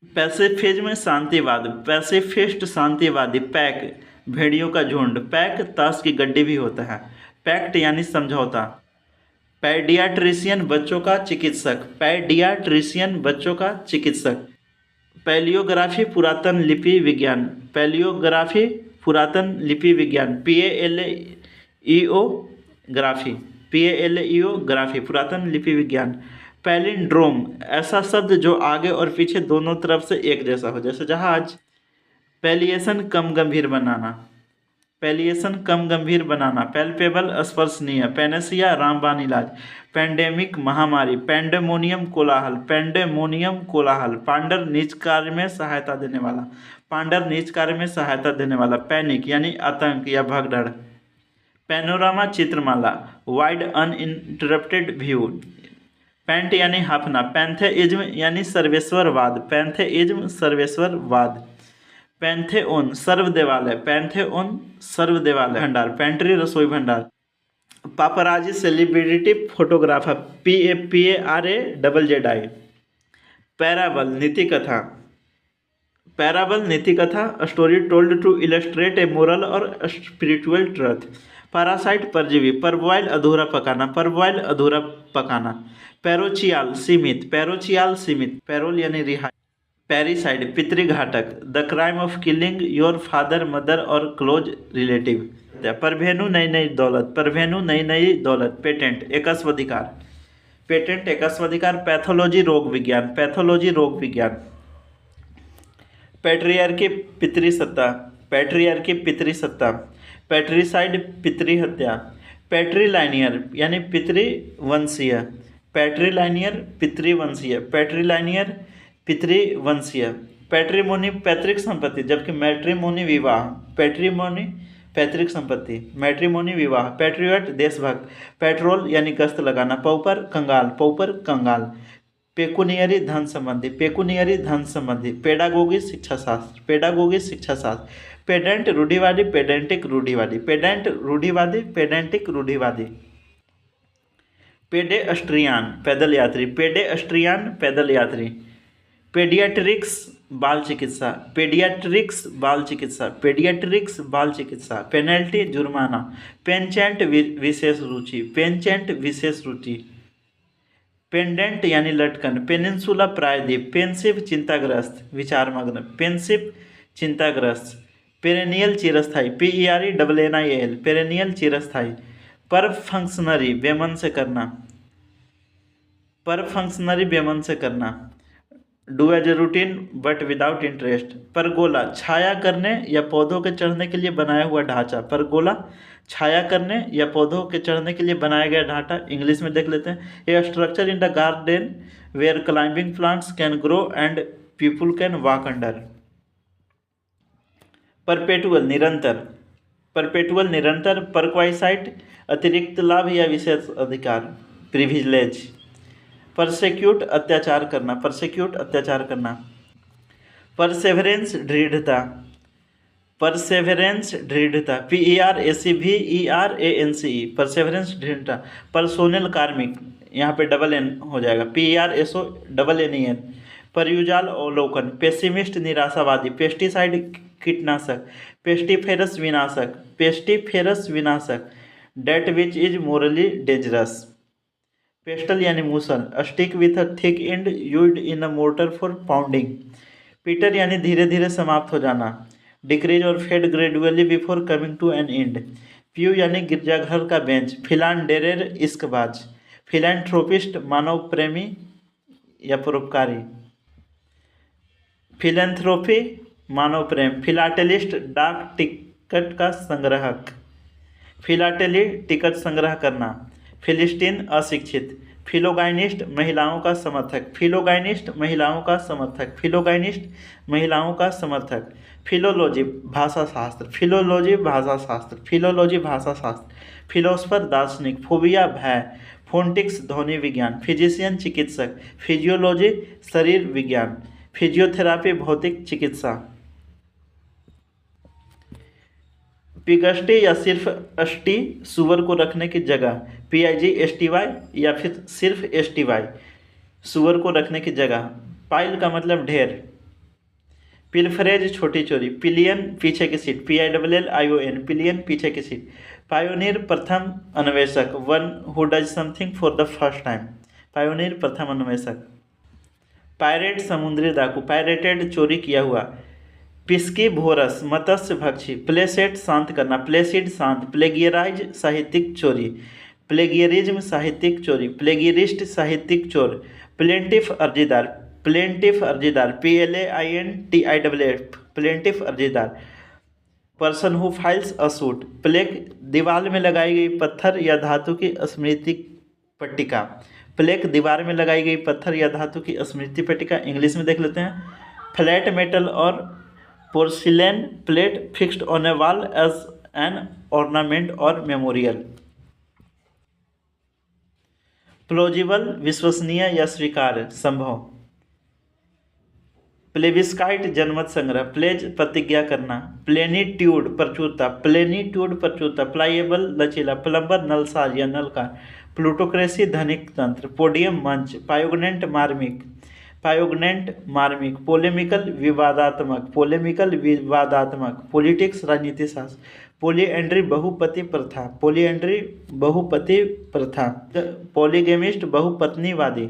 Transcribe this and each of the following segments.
पैसिफिज्म शांतिवाद, pacifist शांतिवादी। Pack भेड़ियों का झुंड, पैक ताश की गड्डी भी होता है। पैक्ट यानी समझौता। पैडियाट्रिशियन बच्चों का चिकित्सक, पैडियाट्रिशियन बच्चों का चिकित्सक। पैलियोग्राफी पुरातन लिपि विज्ञान, पैलियोग्राफी पुरातन लिपि विज्ञान। PALEO ग्राफी, PALEO ग्राफी पुरातन लिपि विज्ञान। पैलिंड्रोम ऐसा शब्द जो आगे और पीछे दोनों तरफ से एक जैसा हो, जैसे जहाज। पैलिएशन कम गंभीर बनाना, पैलिएशन कम गंभीर बनाना। पैल्पेबल स्पर्शनीय, पेनेसिया रामबाण इलाज। पेंडेमिक महामारी, पेंडेमोनियम कोलाहल, पेंडेमोनियम कोलाहल। पांडर नीच कार्य में सहायता देने वाला, पांडर नीच कार्य में सहायता देने वाला। पैनिक यानी आतंक या भगदड़। पैनोरामा चित्रमाला, वाइड अनइंटरप्टेड व्यू। पैंट यानी हाफना, पैंथेइज्म यानी सर्वेश्वरवाद, पैंथेइज्म सर्वेश्वरवाद। पैंथेओन सर्व देवालय, पैंथेओन सर्व देवालय। भंडार, पेंट्री रसोई भंडार। Paparazzi celebrity photographer, PAPARAZZI। Parable नीति कथा, पैराबल नीति कथा, story told to illustrate a moral और स्पिरिचुअल ट्रुथ। पैरासाइट परजीवी, परबॉयल अधूरा पकाना, परबॉयल अधूरा पकाना। पैरोचियाल सीमित, पैरोचियाल सीमित। पैरोल यानी रिहाई। पैरिसाइड पितृघातक, the crime of killing your father mother और क्लोज रिलेटिव। परभेनु नई नई दौलत, परभेनु नई नई दौलत। पेटेंट एकस्वाधिकार, पेटेंट एकस्वाधिकार। पैथोलॉजी रोग विज्ञान, पैथोलॉजी रोग विज्ञान। Patriarchy पितृसत्ता, patriarchy पितृसत्ता। पैट्रिसाइड पितृहत्या। पैट्रीलाइनियर यानी पितृवंशीय, पैट्रीलाइनियर पितृवंशीय, पैट्रीलाइनियर पितृवंशीय। पैट्रिमोनी पैतृक संपत्ति, जबकि मैट्रिमोनी विवाह। पैट्रिमोनी पैतृक संपत्ति, मैट्रिमोनी विवाह। पैट्रियट देशभक्त। पेट्रोल यानी गश्त लगाना। पौपर कंगाल, पौपर कंगाल। पेकुनियरी धन संबंधी, पेकुनियरी धन संबंधी। पेडागोगी शिक्षा शास्त्र, पेडागोगी शिक्षा शास्त्र। पेडेंट रूढ़िवादी, पेडेंटिक रूढ़िवादी, पेडेंट रूढ़िवादी, पेडेंटिक रूढ़िवादी। पेडेस्ट्रियन पैदल यात्री, पेडेस्ट्रियन पैदल यात्री। पेडियाट्रिक्स बाल चिकित्सा, पेडियाट्रिक्स बाल चिकित्सा, पेडियाट्रिक्स बाल चिकित्सा। पेनल्टी जुर्माना। पेंचेंट विशेष रुचि, पेंचेंट विशेष रुचि। पेंडेंट यानी लटकन। पेनिनसुला प्रायद्वीप। पेंसिव चिंताग्रस्त विचारमग्न, पेंसिव चिंताग्रस्त। पेरेनियल चिरस्थायी, PERENNIAL पेरेनियल चिरस्थायी। पर फंक्शनरी बेमन से करना, पर फंक्शनरी बेमन से करना। Do as a routine but without interest. Pergola छाया करने या पौधों के चढ़ने के लिए बनाया हुआ ढांचा, परगोला छाया करने या पौधों के चढ़ने के लिए बनाया गया ढांचा। इंग्लिश में देख लेते हैं। A structure in the garden where climbing plants can grow and people can walk under. Perpetual निरंतर, परपेटुअल निरंतर। परक्वाइसाइट अतिरिक्त लाभ या विशेष अधिकार, प्रिविलेज। परसेक्यूट अत्याचार करना, परसेक्यूट अत्याचार करना। परसेवरेंस दृढ़ता, परसेवरेंस दृढ़ता। PERACVERANCE परसेवरेंस दृढ़ता। परसोनल कार्मिक, यहाँ पे डबल एन हो जाएगा, PERSONNEN। परयुजाल अवलोकन। पेसिमिस्ट निराशावादी। पेस्टिसाइड कीटनाशक। पेस्टिफेरस विनाशक, पेस्टिफेरस विनाशक। That which is morally dangerous. Pestle यानी मूसल। Stick with a thick end used in a mortar for pounding. Peter यानी धीरे धीरे समाप्त हो जाना। डिक्रीज और fade gradually before coming to an end. Pew यानी गिरजाघर का बेंच। फिलानडेरेर इश्कबाज। फिलैंथ्रोपिस्ट मानव प्रेमी या परोपकारी। फिलैंथ्रोपी मानव प्रेम। फिलाटेलिस्ट डाक टिकट का संग्राहक। फिलाटेली टिकट संग्रह करना। फिलिस्तीन अशिक्षित। फिलोगाइनिस्ट महिलाओं का समर्थक, फिलोगाइनिस्ट महिलाओं का समर्थक, फिलोगाइनिस्ट महिलाओं का समर्थक। फिलोलॉजी भाषा शास्त्र, फिलोलॉजी भाषा शास्त्र, फिलोलॉजी भाषा शास्त्र। फिलोसफर दार्शनिक। फोबिया भय। फोन्टिक्स ध्वनि विज्ञान। फिजिशियन चिकित्सक। फिजियोलॉजी शरीर विज्ञान। फिजियोथेरापी भौतिक चिकित्सा। पिगस्टी या सिर्फ अष्टी सुअर को रखने की जगह, PIGSTY या फिर सिर्फ STY सुअर को रखने की जगह। पाइल का मतलब ढेर, पिलफरेज छोटी चोरी, पिलियन पीछे की सीट, PILLION पिलियन पीछे की सीट। पायोनियर प्रथम अन्वेषक, one who does something for the first time, pioneer प्रथम अन्वेषक। पायरेट समुद्री डाकू, पायरेटेड चोरी किया हुआ। पिस्की भोरस मत्स्य भक्षी, प्लेसेट शांत करना, प्लेसिड शांत। प्लेगियराइज साहित्यिक चोरी, प्लेगियरिज्म साहित्यिक चोरी, प्लेगियरिस्ट साहित्यिक चोर। प्लेंटिफ अर्जीदार, प्लेंटिफ अर्जीदार, PLAINTIFF प्लेंटिफ अर्जीदार। Person who files a suit, plaque दीवार में लगाई गई पत्थर या धातु की स्मृति पट्टिका, प्लेग दीवार में लगाई गई पत्थर या धातु की स्मृति पट्टिका। इंग्लिश में देख लेते हैं। फ्लैट मेटल और porcelain plate fixed on a wall as an ornament और मेमोरियल। प्लॉजिबल विश्वसनीय या स्वीकार्य, संभव। प्लेबिस्काइट जनमत संग्रह, प्लेज प्रतिज्ञा करना। प्लेनिट्यूड प्रचुरता, प्लेनिट्यूड प्रचुरता। प्लाइएबल लचीला, प्लम्बर नलसाज या नलकार। प्लूटोक्रेसी धनिक तंत्र। पोडियम मंच, पायोगनेंट मार्मिक, पायोगनेंट मार्मिक। पोलेमिकल विवादात्मक, पोलेमिकल विवादात्मक। पॉलिटिक्स राजनीति शास्त्र। पोलीएंड्री बहुपति प्रथा, पोलीएंड्री बहुपति प्रथा। पॉलीगेमिस्ट बहुपत्नीवादी।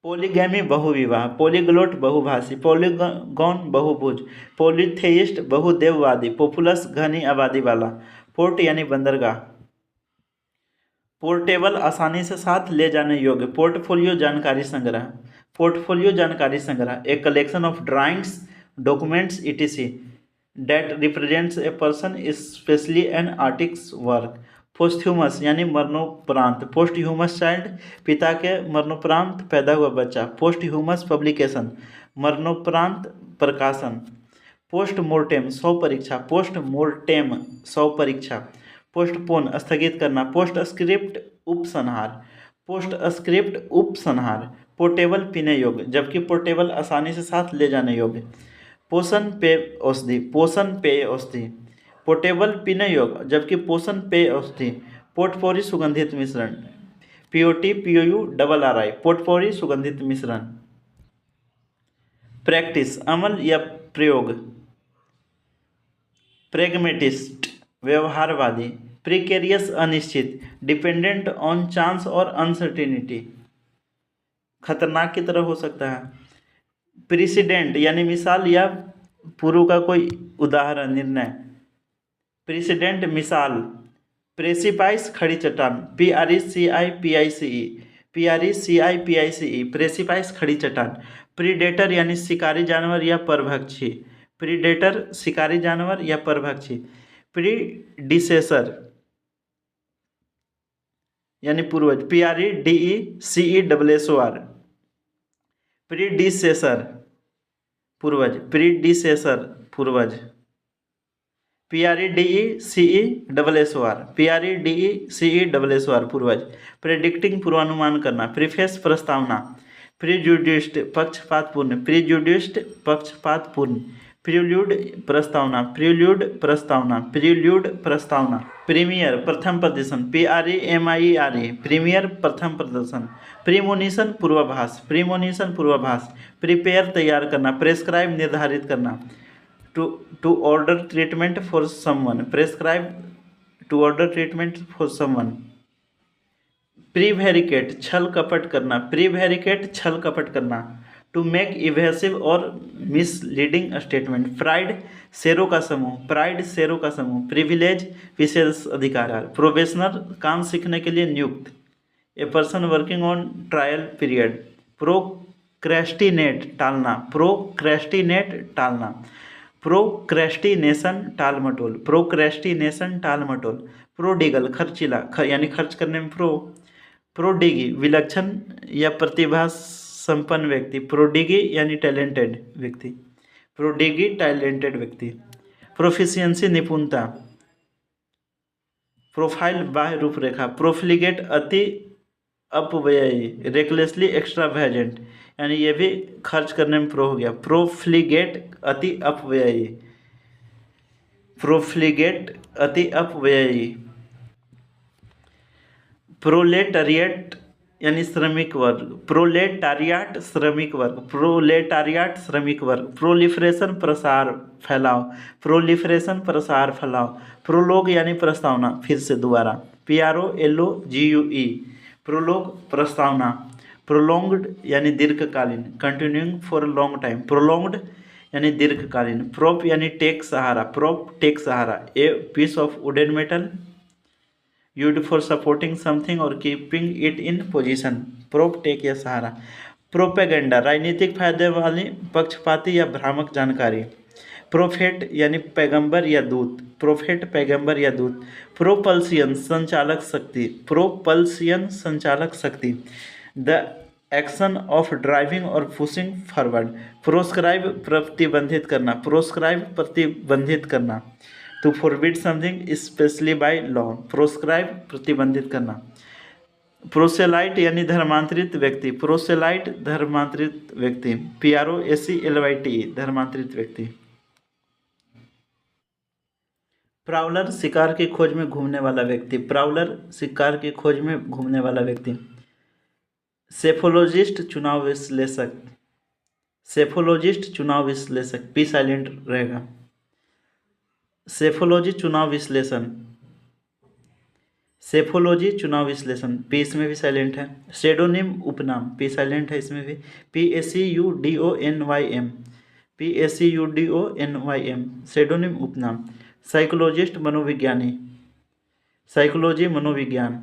पोलीगैमी बहुविवाह। पोलीग्लोट बहुभाषी। पॉलीगॉन बहुभुज। पॉलीथेइस्ट बहुदेववादी। पॉपुलस घनी आबादी वाला। पोर्ट यानी बंदरगाह। पोर्टेबल आसानी से साथ ले जाने योग्य। पोर्टफोलियो जानकारी संग्रह, पोर्टफोलियो जानकारी संग्रह। A collection of drawings, documents etc that represents a person especially an artist's work। Posthumous यानी मरणोपरांत। पोस्ट ह्यूमस चाइल्ड, पिता के मरणोपरांत पैदा हुआ बच्चा। पोस्ट ह्यूमस पब्लिकेशन, मरणोपरांत प्रकाशन। पोस्ट मोर्टेम शव परीक्षा, पोस्ट मोर्टेम शव परीक्षा। पोस्टपोन स्थगित करना। पोस्ट स्क्रिप्ट उपसंहार, पोस्ट स्क्रिप्ट उपसंहार। पोर्टेबल पीने योग्य, जबकि पोर्टेबल आसानी से साथ ले जाने योग्य। पोषण पेय औषधि, पोषण पेय औषधि। पोर्टेबल पीने योग्य, जबकि पोषण पेय औषधि। पोर्टफोरी सुगंधित मिश्रण, POTPOURRI पोर्टफोरी सुगंधित मिश्रण। प्रैक्टिस अमल या प्रयोग। प्रेगमेटिस्ट व्यवहारवादी। प्रिकेरियस अनिश्चित, डिपेंडेंट ऑन चांस और अनसर्टेनिटी, खतरनाक की तरह हो सकता है। प्रेसिडेंट यानी मिसाल या पूर्व का कोई उदाहरण, निर्णय। प्रेसिडेंट मिसाल। प्रेसिपाइस खड़ी चट्टान, PRECIPICE PRECIPICE प्रेसिपाइस खड़ी चट्टान। प्रीडेटर यानी शिकारी जानवर या परभक्षी, प्रीडेटर शिकारी जानवर या परभक्षी। प्रीडिसेसर यानी पूर्वज, PREDECESSOR प्रीडिसेसर पूर्वज, प्रीडिसेसर पूर्वज। PREDECESSOR पूर्वज। प्रेडिक्टिंग पूर्वानुमान करना। प्रीफेस प्रस्तावना। प्रीजुडिस्ड पक्षपातपूर्ण, प्रीजुडिस्ड पक्षपातपूर्ण। प्रील्यूड प्रस्तावना, प्रील्यूड प्रस्तावना, प्रील्यूड प्रस्तावना। प्रीमियर प्रथम प्रदर्शन, PREMIERE प्रीमियर प्रथम प्रदर्शन। प्रीमोनिशन पूर्वाभास, प्रीमोनिशन पूर्वाभास। प्रिपेयर तैयार करना, प्रेस्क्राइब निर्धारित करना। To order treatment for someone, prescribe to order treatment for someone. Prevaricate छल कपट करना, प्रीवेरिकेट छल कपट करना। टू मेक इवेसिव और मिसलीडिंग स्टेटमेंट। प्राइड शेरों का समूह, प्राइड शेरों का समूह। प्रिविलेज विशेष अधिकार। प्रोबेशनर काम सीखने के लिए नियुक्त। A person working on trial period. Procrastinate टालना, प्रोक्रेस्टिनेट टालना। प्रोक्रेस्टिनेशन टाल मटोल, प्रोक्रेस्टिनेशन टाल मटोल। प्रोडिगल खर्चीला यानी खर्च करने में प्रोडिगी विलक्षण या प्रतिभा संपन्न व्यक्ति, प्रोडिगी यानी टैलेंटेड व्यक्ति, प्रोडिगी टैलेंटेड व्यक्ति। प्रोफिशिएंसी निपुणता। प्रोफाइल बाह्य रूपरेखा। प्रोफ्लिगेट अति अपव्ययी, रेकलेसली एक्स्ट्रावेजेंट यानी ये भी खर्च करने में प्रो हो गया। प्रोफ्लिगेट अति अपव्ययी, प्रोफ्लिगेट अति अपव्ययी। प्रोलेटरिएट यानी श्रमिक वर्ग, प्रोलेटारियाट श्रमिक वर्ग, प्रोलेटारियाट श्रमिक वर्ग, प्रोलिफरेशन प्रसार फैलाव, प्रोलिफरेशन प्रसार फैलाव, प्रोलोग यानी प्रस्तावना, फिर से दोबारा, PROLOGUE, प्रोलोग प्रस्तावना, प्रोलोंग्ड यानी दीर्घकालीन, continuing for long time, prolonged यानी दीर्घकालीन, प्रोप यानी टेक सहारा, प्रोप टेक सहारा, a piece of wooden metal used for supporting something और keeping it in position, prop टेक या सहारा, प्रोपेगेंडा राजनीतिक फायदे वाली पक्षपाती या भ्रामक जानकारी, प्रोफेट यानी पैगंबर या दूत, प्रोफेट पैगंबर या दूत, प्रोपल्सियन संचालक शक्ति, प्रोपल्सियन संचालक शक्ति, द एक्शन ऑफ ड्राइविंग और पुशिंग फॉरवर्ड, प्रोस्क्राइब प्रतिबंधित करना, प्रोस्क्राइब प्रतिबंधित करना, to forbid something especially by law, proscribe प्रतिबंधित करना, प्रोसेलाइट यानी धर्मांतरित व्यक्ति, प्रोसेलाइट धर्मांतरित व्यक्ति, PROSELYTE धर्मांतरित व्यक्ति, प्राउलर शिकार की खोज में घूमने वाला व्यक्ति, प्राउलर शिकार की खोज में घूमने वाला व्यक्ति, सेफोलॉजिस्ट चुनाव विश्लेषक, सेफोलॉजिस्ट चुनाव विश्लेषक, P साइलेंट रहेगा, सेफोलॉजी चुनाव विश्लेषण, सेफोलॉजी चुनाव विश्लेषण, P इसमें भी साइलेंट है, सेडोनिम उपनाम, P साइलेंट है इसमें भी, PACUDONYM, PACUDONYM सेडोनिम उपनाम, साइकोलॉजिस्ट मनोविज्ञानी, साइकोलॉजी मनोविज्ञान,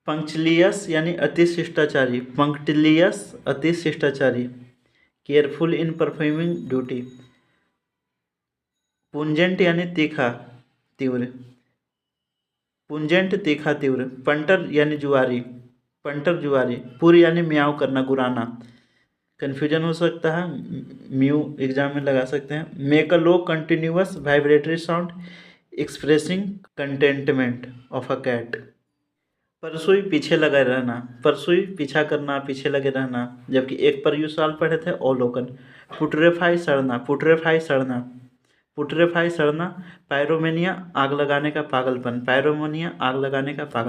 पंक्चलियस यानी अति शिष्टाचारी, पंक्टिलियस अति शिष्टाचारी, केयरफुल इन परफॉर्मिंग ड्यूटी, पुंजेंट यानी तीखा तीव्र, पुंजेंट तीखा तीव्र, पंटर यानी जुआरी, पंटर जुआरी, पुर यानी म्याऊ करना गुराना, कन्फ्यूजन हो सकता है, म्यू एग्जाम में लगा सकते हैं, make a low continuous vibratory sound expressing contentment of a cat, pursue पीछे लगा रहना, परसुई पीछा करना, पीछे लगे रहना, जबकि एक पर साल पढ़े थे अवलोकन, पुट्रेफाई सड़ना, पुट्रेफाई सड़ना, पुट्रेफाई सड़ना, पायरोमेनिया आग लगाने का पागलपन, पायरोमोनिया आग लगाने का पागल